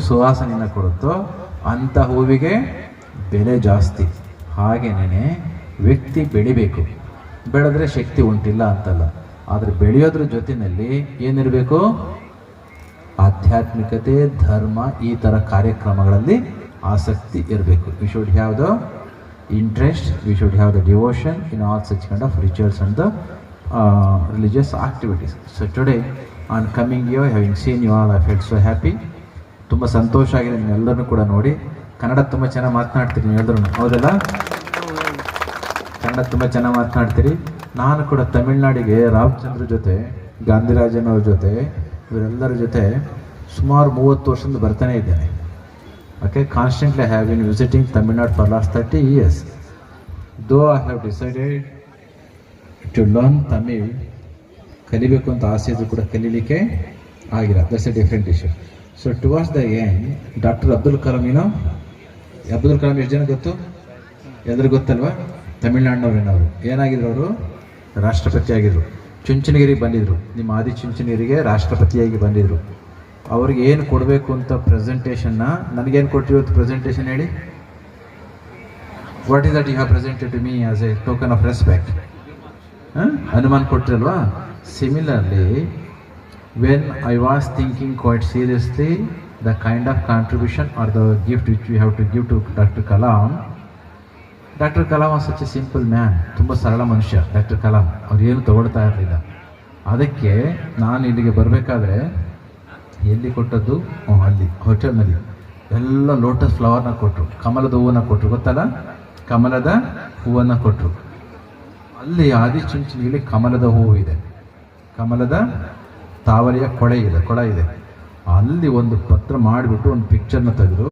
ಸುವಾಸನೆಯನ್ನು ಕೊಡುತ್ತೋ ಅಂಥ ಹೂವಿಗೆ ಬೆಲೆ ಜಾಸ್ತಿ. ಹಾಗೇನೇ ವ್ಯಕ್ತಿ ಬೆಳಿಬೇಕು. ಬೆಳೆದ್ರೆ ಶಕ್ತಿ ಉಂಟಿಲ್ಲ ಅಂತಲ್ಲ, ಆದರೆ ಬೆಳೆಯೋದ್ರ ಜೊತೆಯಲ್ಲಿ ಏನಿರಬೇಕು? ಆಧ್ಯಾತ್ಮಿಕತೆ, ಧರ್ಮ, ಈ ಥರ ಕಾರ್ಯಕ್ರಮಗಳಲ್ಲಿ ಆಸಕ್ತಿ ಇರಬೇಕು. We should have the interest, we should have the devotion in all such kind of rituals and the religious activities. So today on coming here, having seen you all, I felt so happy. ತುಂಬ ಸಂತೋಷ ಆಗಿದೆ ನಿಮ್ಮೆಲ್ಲರನ್ನೂ ಕೂಡ ನೋಡಿ. ಕನ್ನಡ ತುಂಬ ಚೆನ್ನಾಗಿ ಮಾತನಾಡ್ತೀರಿ ನೀವೆಲ್ಲರೂ, ಹೌದಲ್ಲ? ಕನ್ನಡ ತುಂಬ ಚೆನ್ನಾಗಿ ಮಾತನಾಡ್ತೀರಿ. ನಾನು ಕೂಡ ತಮಿಳ್ನಾಡಿಗೆ ರಾಮಚಂದ್ರ ಜೊತೆ, ಗಾಂಧಿರಾಜನ್ ಅವ್ರ ಜೊತೆ, ಇವರೆಲ್ಲರ ಜೊತೆ ಸುಮಾರು 30 ವರ್ಷದಿಂದ ಬರ್ತಾನೆ ಇದ್ದೇನೆ. Okay, constantly I have been visiting Tamil Nadu for last 30 years. Though I have decided to learn Tamil, ಕಲಿಬೇಕು ಅಂತ ಆಸೆ ಇದ್ರೂ ಕೂಡ ಕಲೀಲಿಕ್ಕೆ ಆಗಿಲ್ಲ. That's a different issue. So towards the end, doctor Abdul Kalam, Abdul Kalam ಎಷ್ಟು ಜನ ಗೊತ್ತು? ಎಲ್ಲರಿಗೂ ಗೊತ್ತಲ್ವಾ? ತಮಿಳ್ನಾಡಿನವ್ರೇನವರು. ಏನಾಗಿದ್ರು ಅವರು? ರಾಷ್ಟ್ರಪತಿ ಆಗಿದ್ರು. ಚುಂಚನಗಿರಿಗೆ ಬಂದಿದ್ರು. ನಿಮ್ಮ ಆದಿ ಚುಂಚನಗಿರಿಗೆ ರಾಷ್ಟ್ರಪತಿಯಾಗಿ ಬಂದಿದ್ರು. ಅವ್ರಿಗೆ ಏನು ಕೊಡಬೇಕು ಅಂತ ಪ್ರೆಸೆಂಟೇಷನ್ನ, ನನಗೇನು ಕೊಟ್ಟಿರೋದು ಪ್ರೆಸೆಂಟೇಷನ್ ಹೇಳಿ? What is that you have presented to me as a token of respect? Hanuman ಕೊಟ್ಟಿರಲ್ವಾ? Similarly, when I was thinking quite seriously the kind of contribution or the gift which we have to give to doctor Kalam. Doctor Kalam was such a simple man. ತುಂಬ ಸರಳ ಮನುಷ್ಯ doctor Kalam. ಅವ್ರು ಏನು ತಗೊಳ್ತಾ ಇರಲಿಲ್ಲ. ಅದಕ್ಕೆ ನಾನು ಇಲ್ಲಿಗೆ ಬರಬೇಕಾದ್ರೆ ಎಲ್ಲಿ ಕೊಟ್ಟದ್ದು? ಅಲ್ಲಿ ಹೋಟೆಲ್ನಲ್ಲಿ ಎಲ್ಲ ಲೋಟಸ್ ಫ್ಲವರ್ನ ಕೊಟ್ಟರು, ಕಮಲದ ಹೂವನ್ನು ಕೊಟ್ಟರು. ಗೊತ್ತಲ್ಲ, ಕಮಲದ ಹೂವನ್ನು ಕೊಟ್ಟರು. ಅಲ್ಲಿ ಆದಿಚುಂಚನಗಿರಿ ಕಮಲದ ಹೂವು ಇದೆ, ಕಮಲದ ತಾವರೆಯ ಕೊಳ ಇದೆ. ಅಲ್ಲಿ ಒಂದು ಪತ್ರ ಮಾಡಿಬಿಟ್ಟು ಒಂದು ಪಿಕ್ಚರ್ನ ತೆಗೆದು